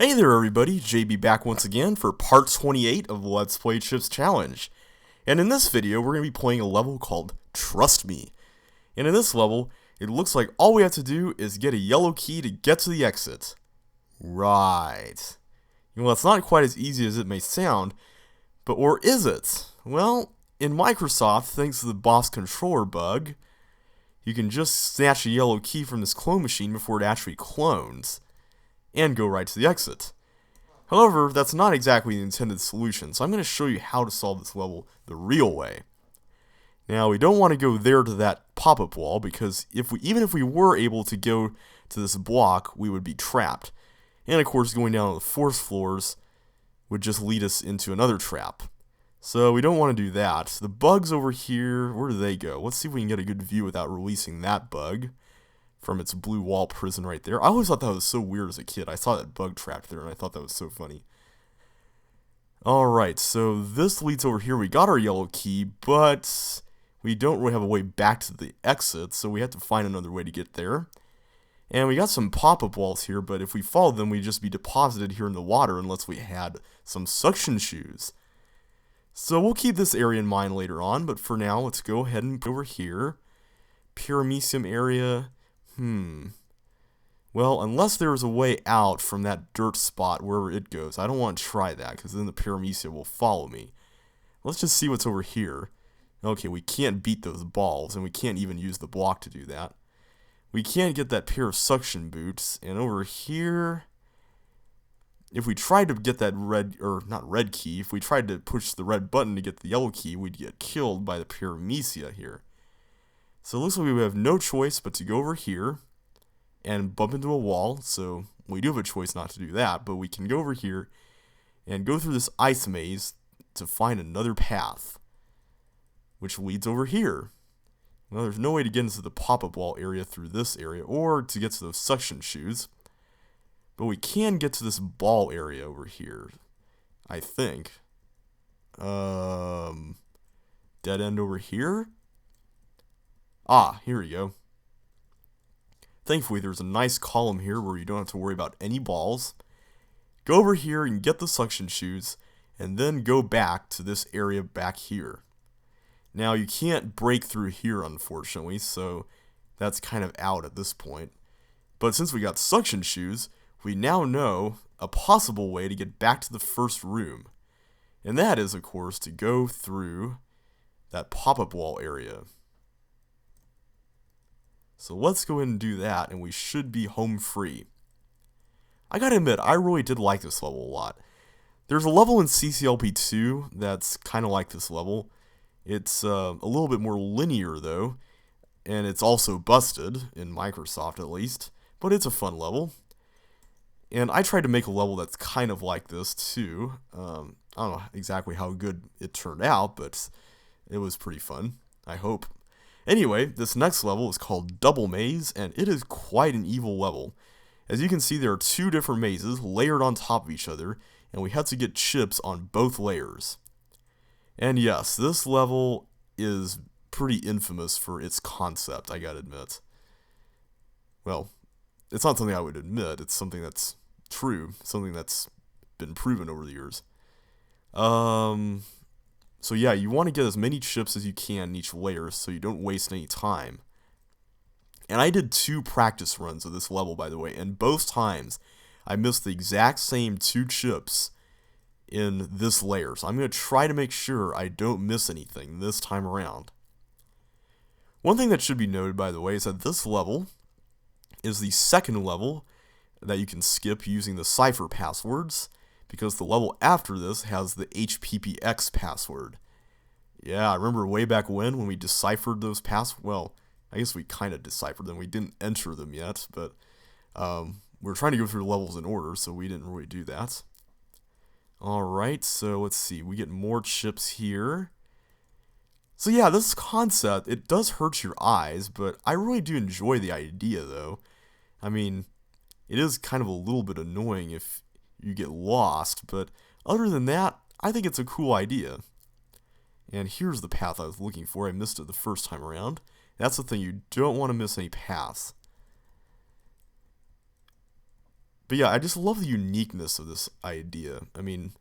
Hey there everybody, JB back once again for part 28 of the Let's Play Chips Challenge. And in this video, we're going to be playing a level called Trust Me. And in this level, it looks like all we have to do is get a yellow key to get to the exit. Right. Well, it's not quite as easy as it may sound, but or is it? Well, in Microsoft, thanks to the boss controller bug, you can just snatch a yellow key from this clone machine before it actually clones, and go right to the exit. However, that's not exactly the intended solution, so I'm going to show you how to solve this level the real way. Now, we don't want to go there to that pop-up wall, because even if we were able to go to this block, we would be trapped. And of course, going down to the fourth floors would just lead us into another trap. So we don't want to do that. The bugs over here, where do they go? Let's see if we can get a good view without releasing that bug from its blue wall prison right there. I always thought that was so weird as a kid. I saw that bug trapped there, and I thought that was so funny. Alright, so this leads over here. We got our yellow key, but we don't really have a way back to the exit, so we have to find another way to get there. And we got some pop-up walls here, but if we followed them, we'd just be deposited here in the water unless we had some suction shoes. So we'll keep this area in mind later on, but for now, let's go ahead and put over here. Paramecium area. Well, unless there's a way out from that dirt spot wherever it goes, I don't want to try that, because then the Paramecia will follow me. Let's just see what's over here. Okay, we can't beat those balls, and we can't even use the block to do that. We can't get that pair of suction boots, and over here, if we tried to get that not red key, if we tried to push the red button to get the yellow key, we'd get killed by the Paramecia here. So it looks like we have no choice but to go over here and bump into a wall. So we do have a choice not to do that, but we can go over here and go through this ice maze to find another path, which leads over here. Well, there's no way to get into the pop-up wall area through this area or to get to those suction shoes, but we can get to this ball area over here, I think. Dead end over here? Ah, here we go. Thankfully, there's a nice column here where you don't have to worry about any balls. Go over here and get the suction shoes, and then go back to this area back here. Now, you can't break through here, unfortunately, so that's kind of out at this point. But since we got suction shoes, we now know a possible way to get back to the first room. And that is, of course, to go through that pop-up wall area. So let's go ahead and do that, and we should be home free. I gotta admit, I really did like this level a lot. There's a level in CCLP2 that's kind of like this level. It's a little bit more linear, though, and it's also busted, in Microsoft at least, but it's a fun level. And I tried to make a level that's kind of like this, too. I don't know exactly how good it turned out, but it was pretty fun, I hope. Anyway, this next level is called Double Maze, and it is quite an evil level. As you can see, there are two different mazes layered on top of each other, and we have to get chips on both layers. And yes, this level is pretty infamous for its concept, I gotta admit. Well, it's not something I would admit, it's something that's true, something that's been proven over the years. So yeah, you want to get as many chips as you can in each layer so you don't waste any time. And I did 2 practice runs of this level, by the way, and both times I missed the exact same 2 chips in this layer. So I'm going to try to make sure I don't miss anything this time around. One thing that should be noted, by the way, is that this level is the second level that you can skip using the cipher passwords, because the level after this has the HPPX password. Yeah, I remember way back when we deciphered those well, I guess we kind of deciphered them. We didn't enter them yet, but we were trying to go through the levels in order, so we didn't really do that. Alright, so let's see. We get more chips here. So yeah, this concept, it does hurt your eyes, but I really do enjoy the idea, though. I mean, it is kind of a little bit annoying if you get lost, but other than that, I think it's a cool idea. And here's the path I was looking for. I missed it the first time around. That's the thing, you don't want to miss any paths. But yeah, I just love the uniqueness of this idea. I mean,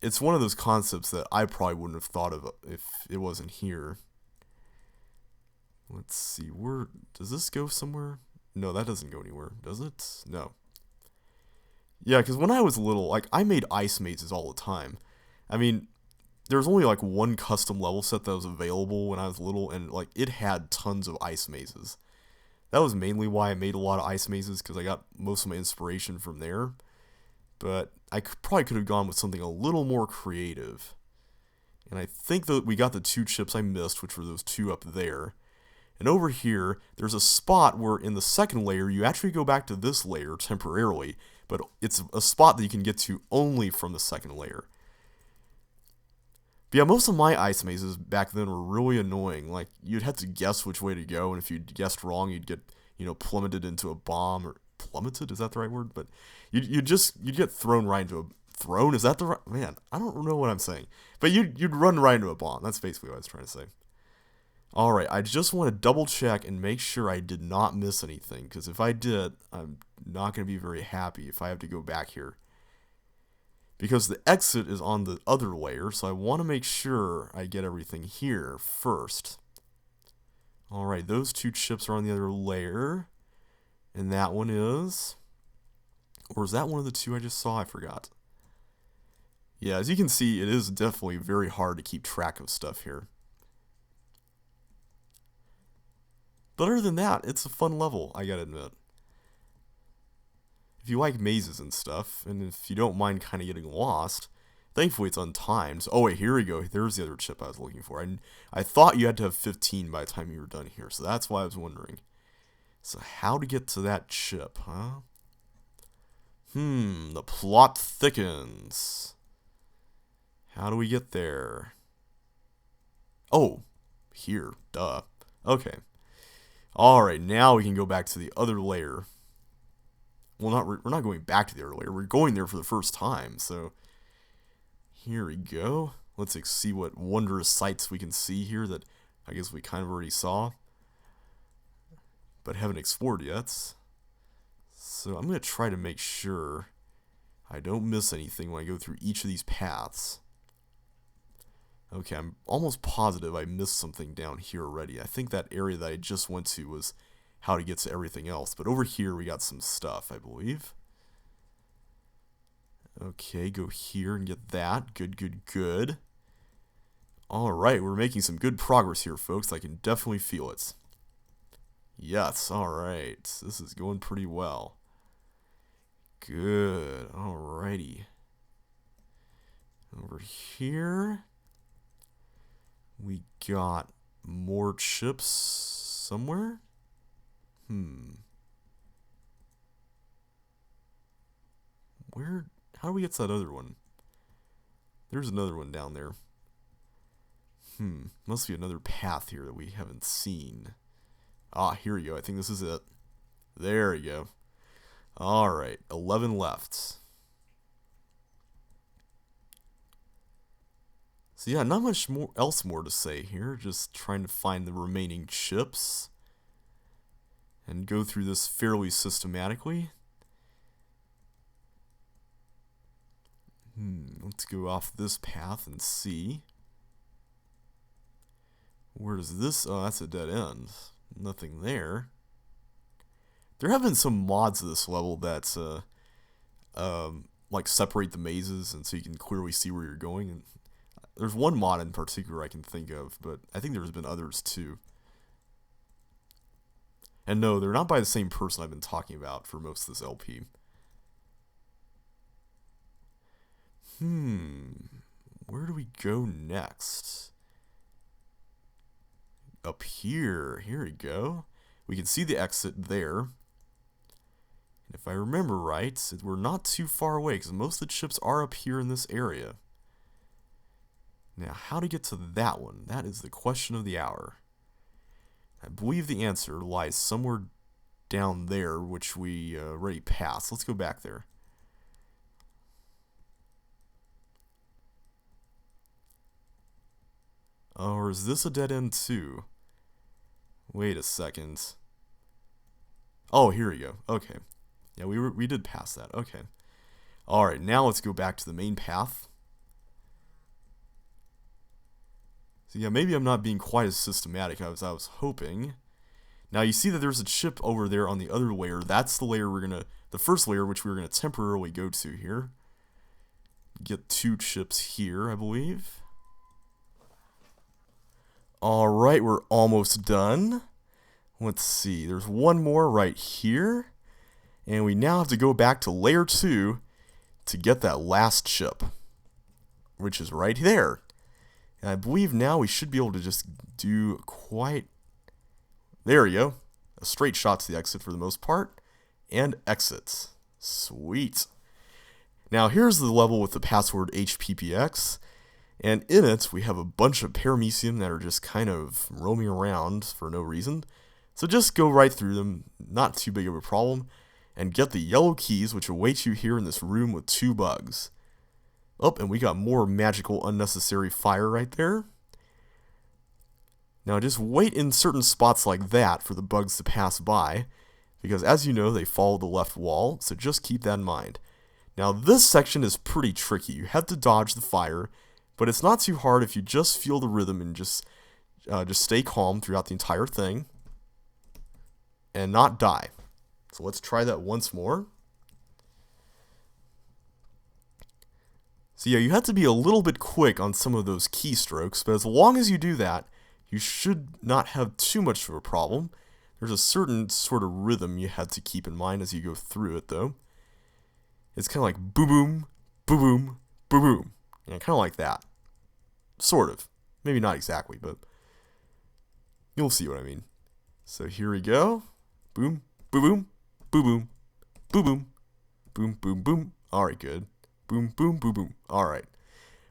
it's one of those concepts that I probably wouldn't have thought of if it wasn't here. Let's see, where does this go somewhere? No, that doesn't go anywhere, does it? No. Yeah, because when I was little, like, I made ice mazes all the time. I mean, there was only like one custom level set that was available when I was little, and like it had tons of ice mazes. That was mainly why I made a lot of ice mazes, because I got most of my inspiration from there. But I probably could have gone with something a little more creative. And I think that we got the two chips I missed, which were those two up there. And over here, there's a spot where in the second layer, you actually go back to this layer temporarily, but it's a spot that you can get to only from the second layer. But yeah, most of my ice mazes back then were really annoying. Like, you'd have to guess which way to go, and if you guessed wrong, you'd get, plummeted into a bomb, or plummeted, is that the right word? But you'd get thrown right into a, thrown, is that the right, man, I don't know what I'm saying. But you'd run right into a bomb, that's basically what I was trying to say. Alright, I just want to double check and make sure I did not miss anything, because if I did, I'm not going to be very happy if I have to go back here. Because the exit is on the other layer, so I want to make sure I get everything here first. Alright, those two chips are on the other layer. And that one is... Or is that one of the two I just saw? I forgot. Yeah, as you can see, it is definitely very hard to keep track of stuff here. But other than that, it's a fun level, I gotta admit. If you like mazes and stuff, and if you don't mind kind of getting lost, thankfully it's untimed. Oh wait, here we go. There's the other chip I was looking for. I thought you had to have 15 by the time you were done here, so that's why I was wondering. So how to get to that chip, huh? The plot thickens. How do we get there? Oh, here, duh. Okay. Alright, now we can go back to the other layer. Well, we're not going back to the other layer. We're going there for the first time, so... Here we go. Let's see what wondrous sights we can see here that I guess we kind of already saw, but haven't explored yet. So I'm going to try to make sure I don't miss anything when I go through each of these paths. Okay, I'm almost positive I missed something down here already. I think that area that I just went to was how to get to everything else. But over here we got some stuff, I believe. Okay, go here and get that. Good, good, good. Alright, we're making some good progress here, folks. I can definitely feel it. Yes, alright. This is going pretty well. Good, alrighty. Over here, we got more chips somewhere. Where, how do we get to that other one? There's another one down there. Must be another path here that we haven't seen. Ah, here we go. I think this is it. There we go. Alright, 11 left. So yeah, not much more to say here. Just trying to find the remaining chips. And go through this fairly systematically. Let's go off this path and see. Where does this... Oh, that's a dead end. Nothing there. There have been some mods of this level that like separate the mazes, and so you can clearly see where you're going. And there's one mod in particular I can think of, but I think there's been others too. And no, they're not by the same person I've been talking about for most of this LP. Where do we go next? Up here. Here we go. We can see the exit there. And if I remember right, we're not too far away, because most of the chips are up here in this area. Now, how to get to that one? That is the question of the hour. I believe the answer lies somewhere down there, which we already passed. Let's go back there. Or is this a dead end too? Wait a second. Oh, here we go. Okay. Yeah, we did pass that. Okay. Alright, now let's go back to the main path. So yeah, maybe I'm not being quite as systematic as I was hoping. Now you see that there's a chip over there on the other layer. That's the layer the first layer which we're gonna temporarily go to here. Get 2 chips here, I believe. Alright, we're almost done. Let's see, there's one more right here. And we now have to go back to layer 2 to get that last chip, which is right there. And I believe now we should be able to just do quite... There we go. A straight shot to the exit for the most part. And exit. Sweet. Now here's the level with the password HPPX. And in it, we have a bunch of paramecium that are just kind of roaming around for no reason. So just go right through them, not too big of a problem, and get the yellow keys which await you here in this room with 2 bugs. Oh, and we got more magical unnecessary fire right there. Now just wait in certain spots like that for the bugs to pass by, because as you know, they follow the left wall, so just keep that in mind. Now this section is pretty tricky. You have to dodge the fire, but it's not too hard if you just feel the rhythm and just stay calm throughout the entire thing and not die. So let's try that once more. So yeah, you have to be a little bit quick on some of those keystrokes, but as long as you do that, you should not have too much of a problem. There's a certain sort of rhythm you have to keep in mind as you go through it, though. It's kind of like boom, boom, boom, boom, boom, boom. Yeah, kind of like that. Sort of. Maybe not exactly, but you'll see what I mean. So here we go. Boom, boom, boom, boom, boom, boom, boom, boom, boom, boom. Alright, good. Boom, boom, boom, boom. Alright.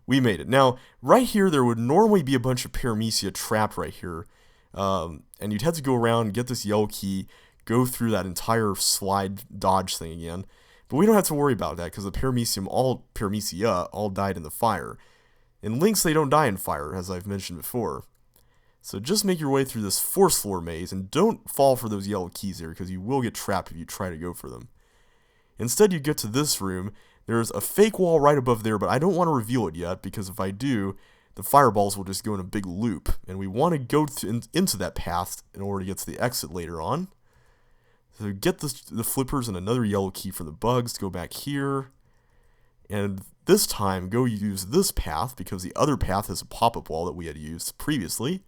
We made it. Now, right here, there would normally be a bunch of paramecia trapped right here. And you'd have to go around, get this yellow key, go through that entire slide dodge thing again. But we don't have to worry about that, because the paramecia all died in the fire. In Lynx, they don't die in fire, as I've mentioned before. So just make your way through this 4th floor maze, and don't fall for those yellow keys here, because you will get trapped if you try to go for them. Instead, you get to this room. There's a fake wall right above there, but I don't want to reveal it yet, because if I do, the fireballs will just go in a big loop, and we want to go into that path in order to get to the exit later on. So get the flippers and another yellow key for the bugs to go back here, and this time go use this path, because the other path has a pop-up wall that we had used previously,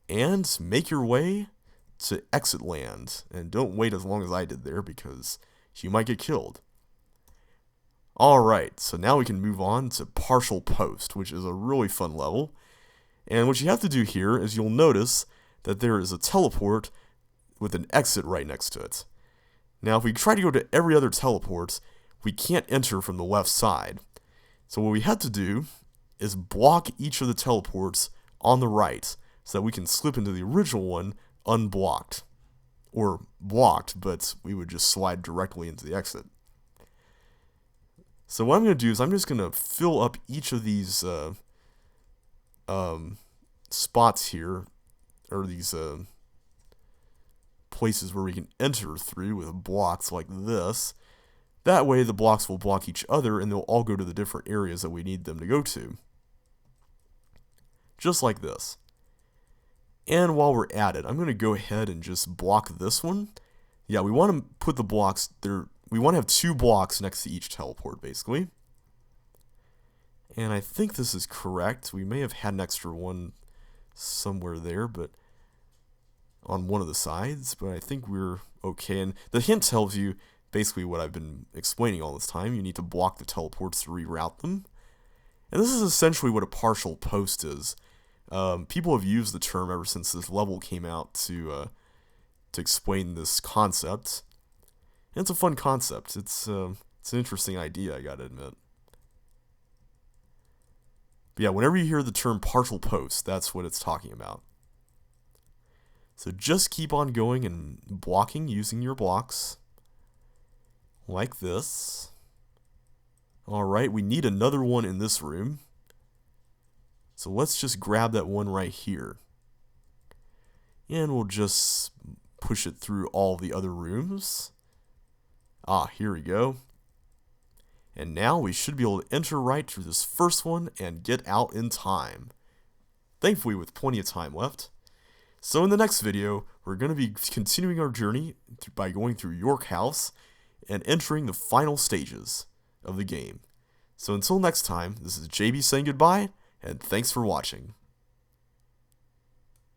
and make your way to exit land, and don't wait as long as I did there, because you might get killed. Alright, so now we can move on to Partial Post, which is a really fun level. And what you have to do here is you'll notice that there is a teleport with an exit right next to it. Now, if we try to go to every other teleport, we can't enter from the left side. So what we have to do is block each of the teleports on the right, so that we can slip into the original one unblocked. Or blocked, but we would just slide directly into the exit. So what I'm going to do is I'm just going to fill up each of these spots here, or these places where we can enter through with blocks like this. That way the blocks will block each other, and they'll all go to the different areas that we need them to go to. Just like this. And while we're at it, I'm going to go ahead and just block this one. Yeah, we want to put the blocks there. We want to have 2 blocks next to each teleport, basically. And I think this is correct. We may have had an extra one somewhere there, but on one of the sides, but I think we're okay. And the hint tells you basically what I've been explaining all this time. You need to block the teleports to reroute them. And this is essentially what a partial post is. People have used the term ever since this level came out to explain this concept. And it's a fun concept. It's an interesting idea, I gotta admit. But yeah, whenever you hear the term partial post, that's what it's talking about. So just keep on going and blocking using your blocks. Like this. Alright, we need another one in this room. So let's just grab that one right here. And we'll just push it through all the other rooms. Ah, here we go. And now we should be able to enter right through this first one and get out in time. Thankfully with plenty of time left. So in the next video, we're going to be continuing our journey by going through York House and entering the final stages of the game. So until next time, this is JB saying goodbye, and thanks for watching.